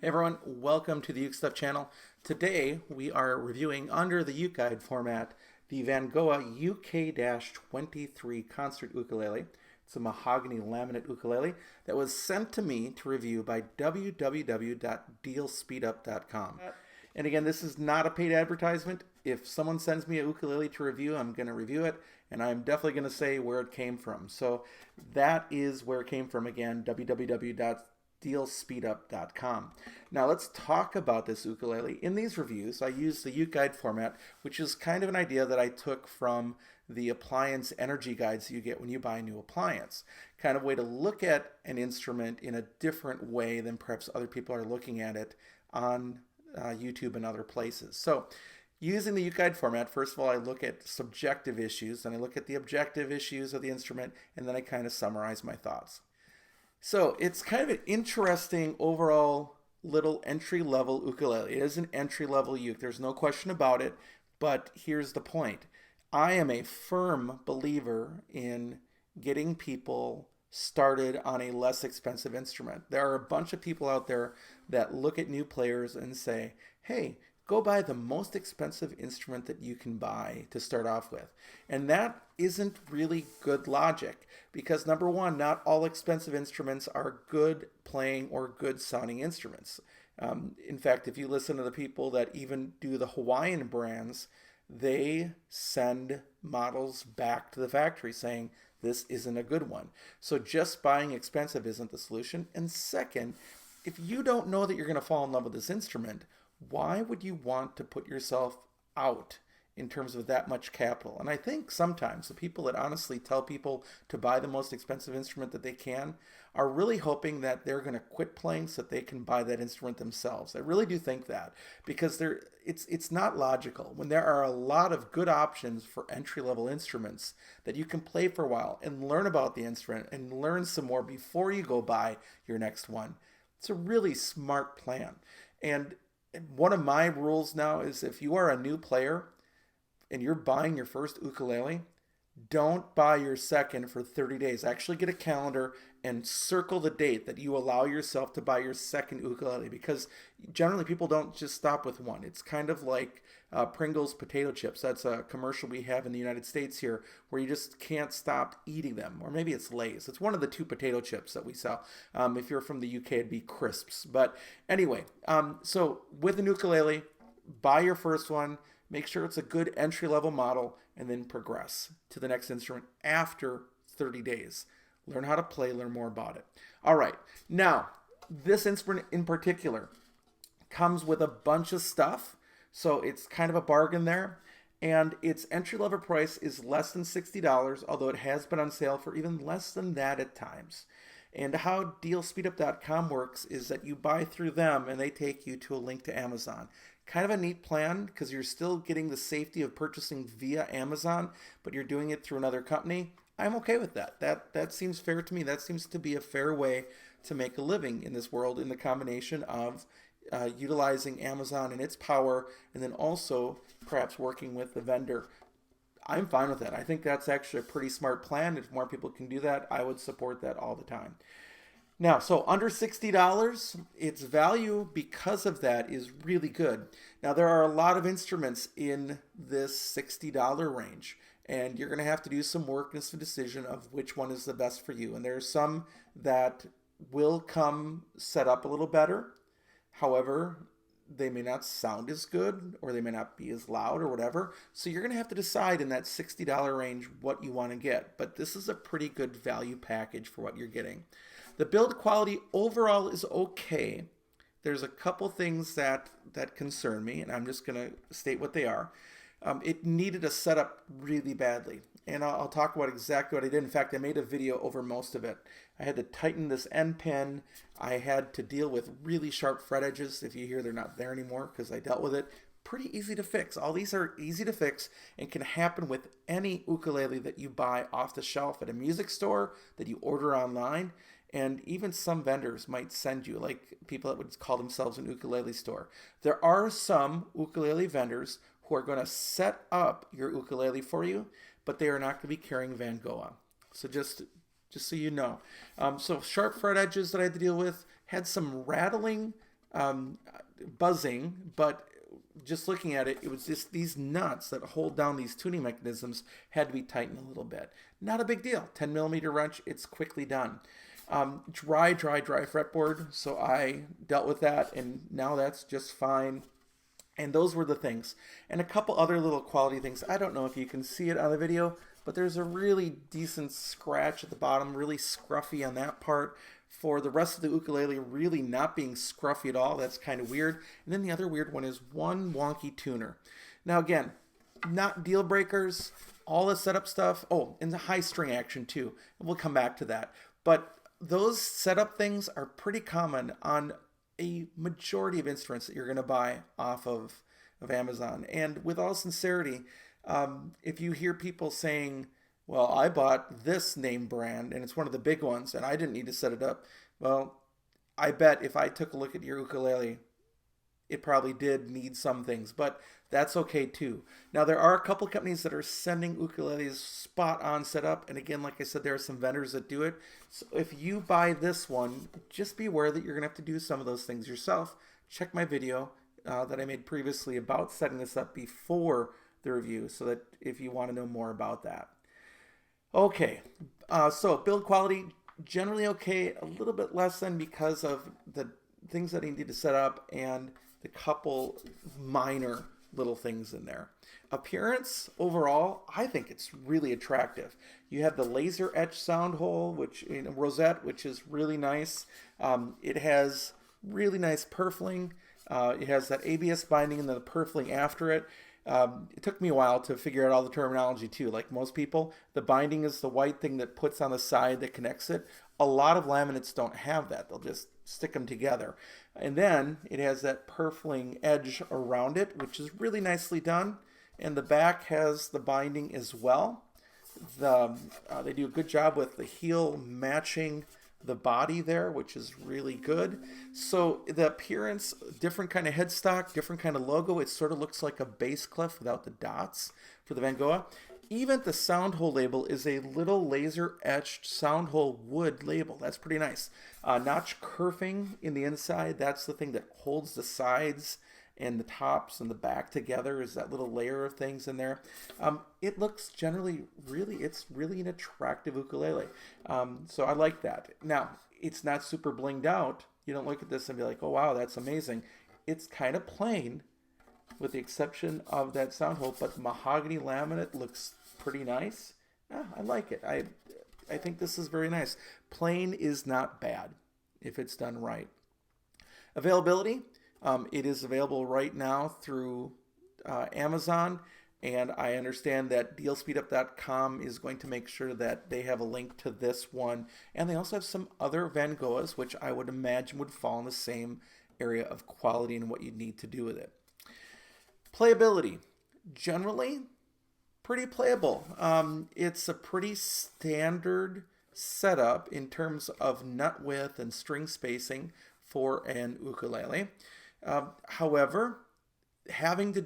Hey everyone, welcome to the UkeStuff channel. Today we are reviewing under the uke guide format the Vangoa UK-23 concert ukulele. It's a mahogany laminate ukulele that was sent to me to review by www.dealspeedup.com. And again, this is not a paid advertisement. If someone sends me a ukulele to review, I'm going to review it, and I'm definitely going to say where it came from. So that is where it came from again, www.dealspeedup.com. Now let's talk about this ukulele. In these reviews, I use the uke guide format, which is kind of an idea that I took from the appliance energy guides you get when you buy a new appliance. Kind of way to look at an instrument in a different way than perhaps other people are looking at it on YouTube and other places. So using the uke guide format, first of all, I look at subjective issues, and I look at the objective issues of the instrument, and then I kind of summarize my thoughts. So it's kind of an interesting overall little entry-level ukulele. It is an entry-level uke. There's no question about it, but here's the point. I am a firm believer in getting people started on a less expensive instrument. There are a bunch of people out there that look at new players and say, hey, go buy the most expensive instrument that you can buy to start off with. And that isn't really good logic because number one, not all expensive instruments are good playing or good sounding instruments. In fact, if you listen to the people that even do the Hawaiian brands, they send models back to the factory saying this isn't a good one. So just buying expensive isn't the solution. And second, if you don't know that you're going to fall in love with this instrument, why would you want to put yourself out in terms of that much capital? And I think sometimes the people that honestly tell people to buy the most expensive instrument that they can are really hoping that they're going to quit playing so that they can buy that instrument themselves. I really do think that because it's not logical when there are a lot of good options for entry-level instruments that you can play for a while and learn about the instrument and learn some more before you go buy your next one. It's a really smart plan. And one of my rules now is if you are a new player and you're buying your first ukulele, don't buy your second for 30 days. Actually get a calendar and circle the date that you allow yourself to buy your second ukulele because generally people don't just stop with one. It's kind of like Pringles potato chips. That's a commercial we have in the United States here where you just can't stop eating them. Or maybe it's Lay's. It's one of the two potato chips that we sell. If you're from the UK, it'd be Crisps. But anyway, so with an ukulele, buy your first one. Make sure it's a good entry-level model and then progress to the next instrument after 30 days. Learn how to play, learn more about it. All right, now this instrument in particular comes with a bunch of stuff, so it's kind of a bargain there. And its entry-level price is less than $60, although it has been on sale for even less than that at times. And how dealspeedup.com works is that you buy through them and they take you to a link to Amazon. Kind of a neat plan because you're still getting the safety of purchasing via Amazon, but you're doing it through another company. I'm okay with that. That seems fair to me. That seems to be a fair way to make a living in this world in the combination of utilizing Amazon and its power and then also perhaps working with the vendor. I'm fine with that. I think that's actually a pretty smart plan. If more people can do that, I would support that all the time. Now, so under $60, its value because of that is really good. Now, there are a lot of instruments in this $60 range, and you're going to have to do some work and some decision of which one is the best for you. And there are some that will come set up a little better. However, they may not sound as good or they may not be as loud or whatever. So you're going to have to decide in that $60 range what you want to get. But this is a pretty good value package for what you're getting. The build quality overall is okay. There's a couple things that concern me, and I'm just going to state what they are. It needed a setup really badly, and I'll talk about exactly what I did. In fact, I made a video over most of it. I had to tighten this end pin. I had to deal with really sharp fret edges. If you hear they're not there anymore because I dealt with it. Pretty easy to fix. All these are easy to fix and can happen with any ukulele that you buy off the shelf at a music store, that you order online. And even some vendors might send you, like people that would call themselves an ukulele store. There are some ukulele vendors who are going to set up your ukulele for you, but they are not going to be carrying Vangoa. So just so you know. So sharp fret edges that I had to deal with, had some rattling buzzing, but just looking at it, it was just these nuts that hold down these tuning mechanisms had to be tightened a little bit. Not a big deal. 10 millimeter wrench, it's quickly done. Dry fretboard, so I dealt with that, and now that's just fine. And those were the things. And a couple other little quality things. I don't know if you can see it on the video, but there's a really decent scratch at the bottom, really scruffy on that part. For the rest of the ukulele really not being scruffy at all, that's kind of weird. And then the other weird one is one wonky tuner. Now again, not deal breakers, all the setup stuff. Oh, and the high string action too. And we'll come back to that. But those setup things are pretty common on a majority of instruments that you're going to buy off of Amazon. And with all sincerity, if you hear people saying, well, I bought this name brand and it's one of the big ones and I didn't need to set it up. Well, I bet if I took a look at your ukulele, it probably did need some things, but that's okay too. Now, there are a couple companies that are sending ukuleles spot on set up. And again, like I said, there are some vendors that do it. So if you buy this one, just be aware that you're going to have to do some of those things yourself. Check my video that I made previously about setting this up before the review, so that if you want to know more about that. Okay, so build quality, generally okay, a little bit less than because of the things that I need to set up and the couple minor little things in there. Appearance, overall, I think it's really attractive. You have the laser etch sound hole, which in a rosette, which is really nice. It has really nice purfling. It has that ABS binding and then the purfling after it. It took me a while to figure out all the terminology too. Like most people, the binding is the white thing that puts on the side that connects it. A lot of laminates don't have that. They'll just stick them together. And then it has that purfling edge around it, which is really nicely done. And the back has the binding as well. They do a good job with the heel matching the body there, which is really good. So the appearance, different kind of headstock, different kind of logo. It sort of looks like a bass clef without the dots for the Vangoa. Even the sound hole label is a little laser etched sound hole wood label. That's pretty nice. Notch kerfing in the inside. That's the thing that holds the sides and the tops and the back together, is that little layer of things in there. It looks generally it's really an attractive ukulele. So I like that. Now, it's not super blinged out. You don't look at this and be like, oh wow, that's amazing. It's kind of plain with the exception of that sound hole, but the mahogany laminate looks pretty nice. Yeah, I like it. I think this is very nice. Plain is not bad if it's done right. Availability. It is available right now through Amazon, and I understand that dealspeedup.com is going to make sure that they have a link to this one, and they also have some other Vangoas, which I would imagine would fall in the same area of quality and what you need to do with it. Playability, generally pretty playable. It's a pretty standard setup in terms of nut width and string spacing for an ukulele. However, having to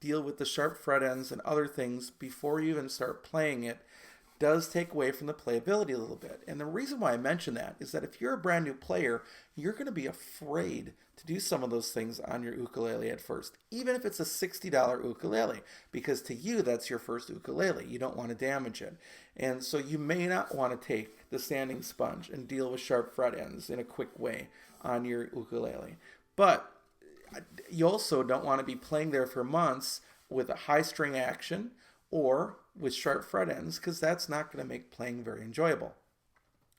deal with the sharp fret ends and other things before you even start playing it does take away from the playability a little bit. And the reason why I mention that is that if you're a brand new player, you're going to be afraid to do some of those things on your ukulele at first, even if it's a $60 ukulele, because to you, that's your first ukulele. You don't want to damage it. And so you may not want to take the sanding sponge and deal with sharp fret ends in a quick way on your ukulele. But you also don't want to be playing there for months with a high string action or with sharp fret ends, because that's not going to make playing very enjoyable.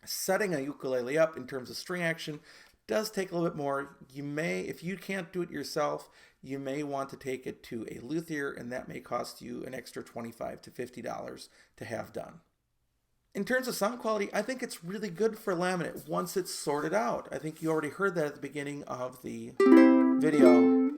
Setting a ukulele up in terms of string action does take a little bit more. You may, if you can't do it yourself, you may want to take it to a luthier, and that may cost you an extra $25 to $50 to have done. In terms of sound quality, I think it's really good for laminate once it's sorted out. I think you already heard that at the beginning of the video.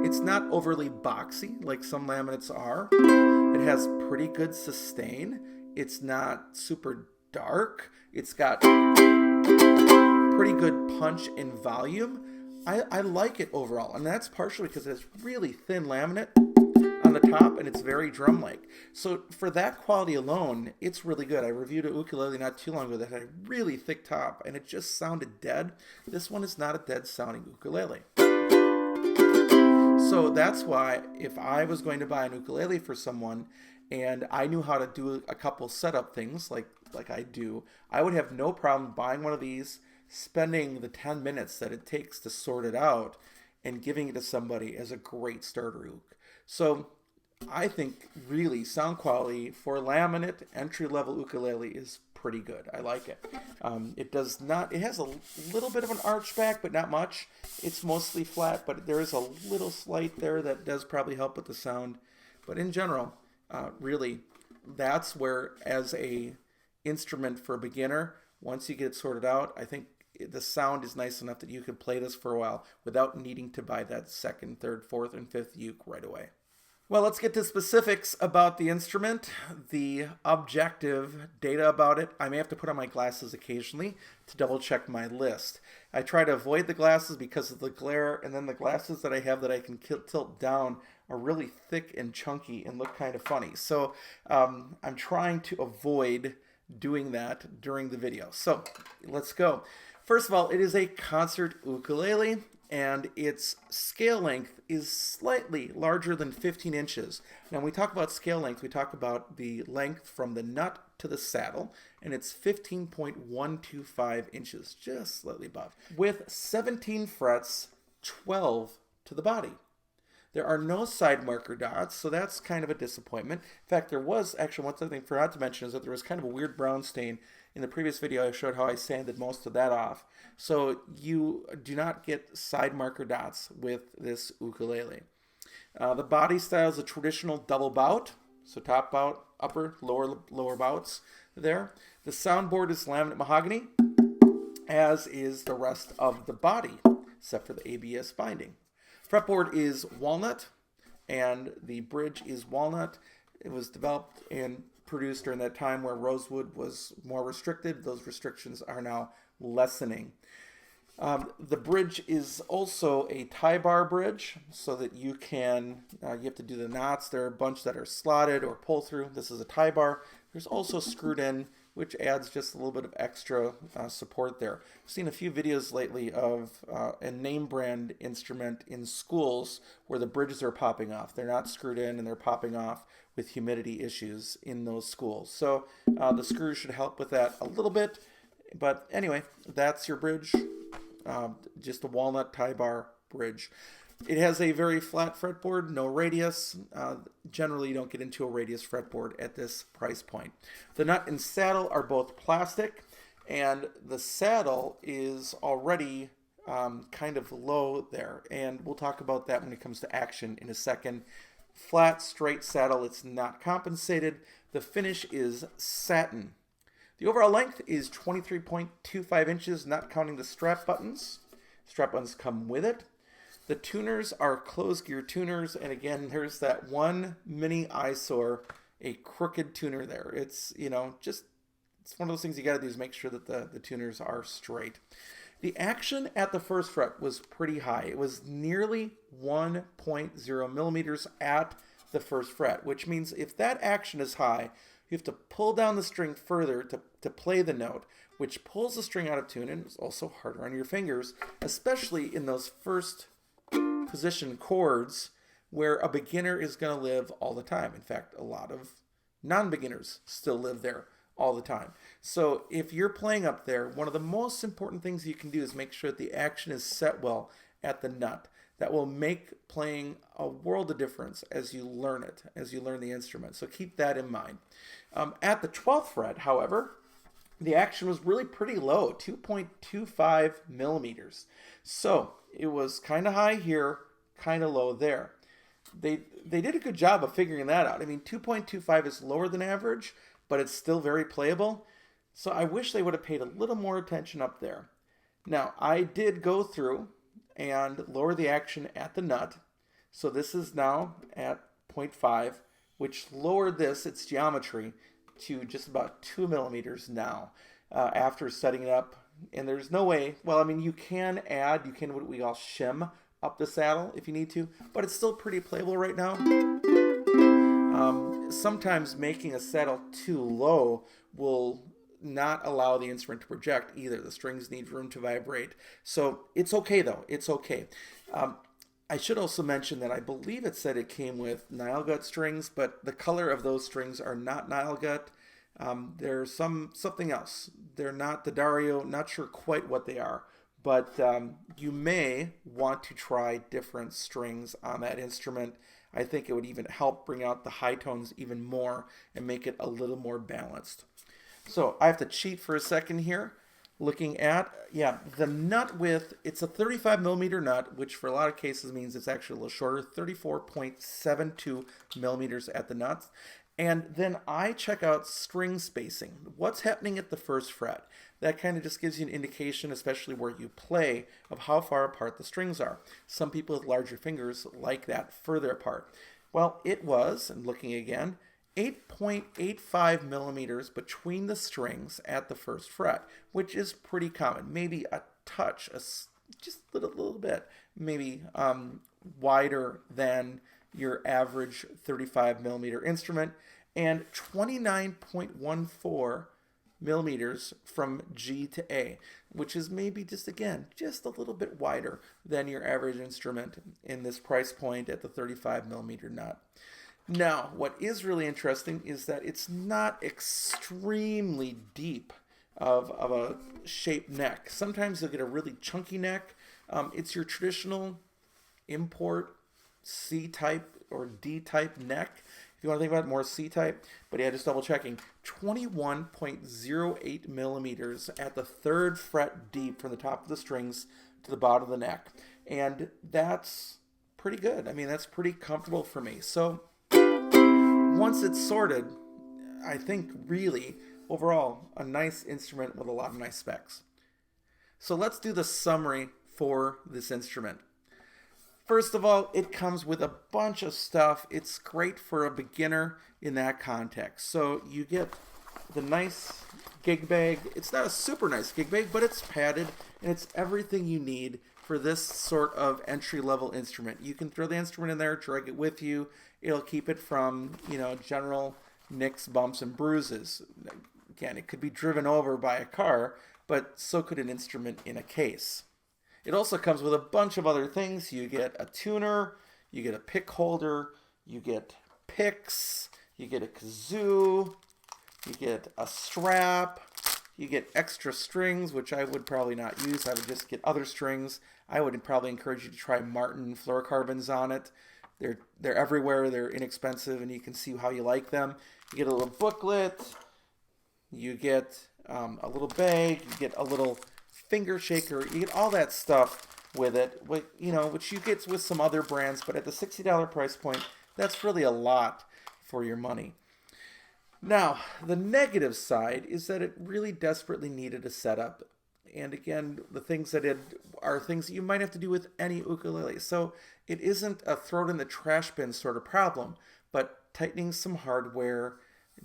It's not overly boxy like some laminates are. It has pretty good sustain. It's not super dark. It's got pretty good punch and volume. I like it overall, and that's partially because it's really thin laminate on the top, and it's very drum-like. So for that quality alone, it's really good. I reviewed a ukulele not too long ago that had a really thick top, and it just sounded dead. This one is not a dead-sounding ukulele. So that's why if I was going to buy an ukulele for someone and I knew how to do a couple setup things like I do, I would have no problem buying one of these, spending the 10 minutes that it takes to sort it out, and giving it to somebody as a great starter uke. So I think really sound quality for laminate entry-level ukulele is pretty good. I like it. It has a little bit of an arch back, but not much. It's mostly flat, but there is a little slight there that does probably help with the sound. But in general, really, that's where, as a instrument for a beginner, once you get it sorted out, I think the sound is nice enough that you can play this for a while without needing to buy that second, third, fourth, and fifth uke right away. Well, let's get to specifics about the instrument, the objective data about it. I may have to put on my glasses occasionally to double check my list. I try to avoid the glasses because of the glare, and then the glasses that I have that I can tilt down are really thick and chunky and look kind of funny. So I'm trying to avoid doing that during the video. So let's go. First of all, it is a concert ukulele, and its scale length is slightly larger than 15 inches. Now, when we talk about scale length, we talk about the length from the nut to the saddle, and it's 15.125 inches, just slightly above, with 17 frets, 12 to the body. There are no side marker dots, so that's kind of a disappointment. In fact, there was actually one thing I forgot to mention is that there was kind of a weird brown stain. In the previous video, I showed how I sanded most of that off. So you do not get side marker dots with this ukulele. The body style is a traditional double bout, so top bout, upper, lower bouts there. The soundboard is laminate mahogany, as is the rest of the body, except for the ABS binding. Fretboard is walnut, and the bridge is walnut. It was developed and produced during that time where rosewood was more restricted. Those restrictions are now lessening. The bridge is also a tie bar bridge, so that you have to do the knots. There are a bunch that are slotted or pull through. This is a tie bar. There's also screwed in, which adds just a little bit of extra support there. I've seen a few videos lately of a name brand instrument in schools where the bridges are popping off. They're not screwed in and they're popping off with humidity issues in those schools. So the screws should help with that a little bit. But anyway, that's your bridge, just a walnut tie bar bridge. It has a very flat fretboard, no radius. Generally, you don't get into a radius fretboard at this price point. The nut and saddle are both plastic, and the saddle is already kind of low there. And we'll talk about that when it comes to action in a second. Flat, straight saddle, it's not compensated. The finish is satin. The overall length is 23.25 inches, not counting the strap buttons. Strap buttons come with it. The tuners are closed gear tuners, and again, there's that one mini eyesore, a crooked tuner there. It's, it's one of those things you got to do is make sure that the tuners are straight. The action at the first fret was pretty high. It was nearly 1.0 millimeters at the first fret, which means if that action is high, you have to pull down the string further to play the note, which pulls the string out of tune and is also harder on your fingers, especially in those first position chords where a beginner is going to live all the time. In fact, a lot of non-beginners still live there all the time. So if you're playing up there, one of the most important things you can do is make sure that the action is set well at the nut. That will make playing a world of difference as you learn it, as you learn the instrument. So keep that in mind. At the 12th fret, however, the action was really pretty low, 2.25 millimeters. So it was kind of high here, kind of low there. They did a good job of figuring that out. I mean, 2.25 is lower than average, but it's still very playable. So I wish they would have paid a little more attention up there. Now, I did go through and lower the action at the nut. So this is now at 0.5, which lowered its geometry, to just about 2 millimeters now after setting it up. And there's no way, you can what we call shim up the saddle if you need to, but it's still pretty playable right now. Sometimes making a saddle too low will not allow the instrument to project either. The strings need room to vibrate. So it's okay though. It's okay. Um, I should also mention that I believe it said it came with Nile gut strings, but the color of those strings are not Nile gut. They're something else. They're not the Dario. Not sure quite what they are, but you may want to try different strings on that instrument. I think it would even help bring out the high tones even more and make it a little more balanced. So I have to cheat for a second here. Looking at, the nut width, it's a 35 millimeter nut, which for a lot of cases means it's actually a little shorter, 34.72 millimeters at the nuts. And then I check out string spacing. What's happening at the first fret? That kind of just gives you an indication, especially where you play, of how far apart the strings are. Some people with larger fingers like that further apart. Well, it was, and looking again, 8.85 millimeters between the strings at the first fret, which is pretty common. Maybe a touch, just a little bit, maybe wider than your average 35 millimeter instrument, and 29.14 millimeters from G to A, which is maybe just a little bit wider than your average instrument in this price point at the 35 millimeter nut. Now, what is really interesting is that it's not extremely deep of a shaped neck. Sometimes you'll get a really chunky neck. It's your traditional import C-type or D-type neck. If you want to think about it, more C-type. But yeah, just double checking. 21.08 millimeters at the third fret deep from the top of the strings to the bottom of the neck. And that's pretty good. I mean, that's pretty comfortable for me. So once it's sorted, I think really, overall, a nice instrument with a lot of nice specs. So let's do the summary for this instrument. First of all, it comes with a bunch of stuff. It's great for a beginner in that context. So you get the nice gig bag. It's not a super nice gig bag, but it's padded, and it's everything you need for this sort of entry-level instrument. You can throw the instrument in there, drag it with you. It'll keep it from, general nicks, bumps, and bruises. Again, it could be driven over by a car, but so could an instrument in a case. It also comes with a bunch of other things. You get a tuner, you get a pick holder, you get picks, you get a kazoo, you get a strap, you get extra strings, which I would probably not use. I would just get other strings. I would probably encourage you to try Martin fluorocarbons on it. They're everywhere. They're inexpensive, and you can see how you like them. You get a little booklet. You get a little bag. You get a little finger shaker. You get all that stuff with it, which you get with some other brands. But at the $60 price point, that's really a lot for your money. Now, the negative side is that it really desperately needed a setup. And again, the things that it are things that you might have to do with any ukulele. So it isn't a throw it in the trash bin sort of problem, but tightening some hardware,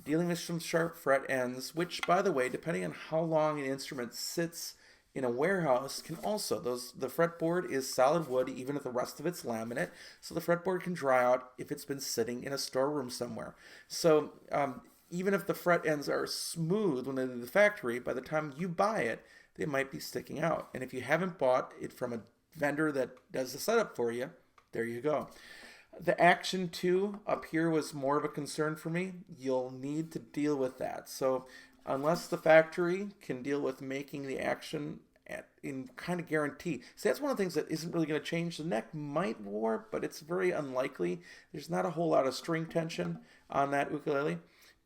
dealing with some sharp fret ends, which, by the way, depending on how long an instrument sits in a warehouse, can also, the fretboard is solid wood, even if the rest of it's laminate, so the fretboard can dry out if it's been sitting in a storeroom somewhere. So even if the fret ends are smooth when they're in the factory, by the time you buy it, they might be sticking out. And if you haven't bought it from a vendor that does the setup for you, there you go. The action 2 up here was more of a concern for me. You'll need to deal with that. So unless the factory can deal with making the action in kind of guarantee. See, that's one of the things that isn't really going to change. The neck might warp, but it's very unlikely. There's not a whole lot of string tension on that ukulele.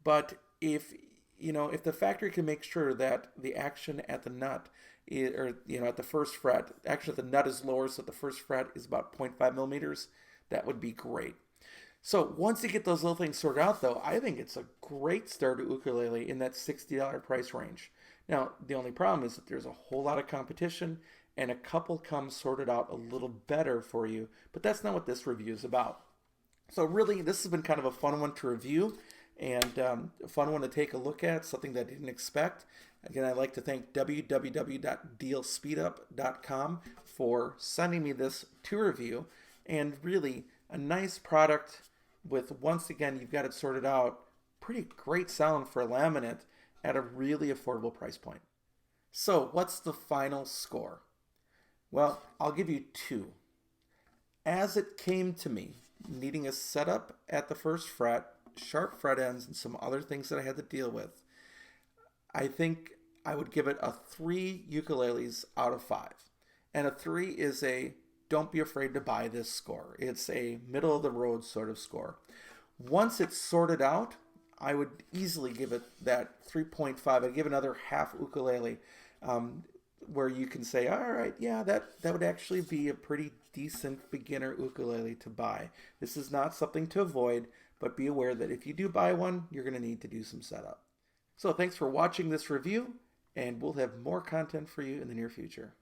But if the factory can make sure that the action at the nut at the first fret, action at the nut is lower, so the first fret is about 0.5 millimeters, that would be great. So once you get those little things sorted out, though, I think it's a great starter ukulele in that $60 price range. Now, the only problem is that there's a whole lot of competition, and a couple come sorted out a little better for you, but that's not what this review is about. So really, this has been kind of a fun one to review, and a fun one to take a look at, something that I didn't expect. Again, I'd like to thank www.dealspeedup.com for sending me this to review, and really a nice product with, once again, you've got it sorted out, pretty great sound for a laminate at a really affordable price point. So what's the final score? Well, I'll give you two. As it came to me, needing a setup at the first fret, sharp fret ends, and some other things that I had to deal with, I think I would give it a 3 ukuleles out of 5. And a 3 is a don't be afraid to buy this score. It's a middle of the road sort of score. Once it's sorted out, I would easily give it that 3.5. I'd give another half ukulele, where you can say, all right, yeah, that would actually be a pretty decent beginner ukulele to buy. This is not something to avoid, but be aware that if you do buy one, you're going to need to do some setup. So thanks for watching this review, and we'll have more content for you in the near future.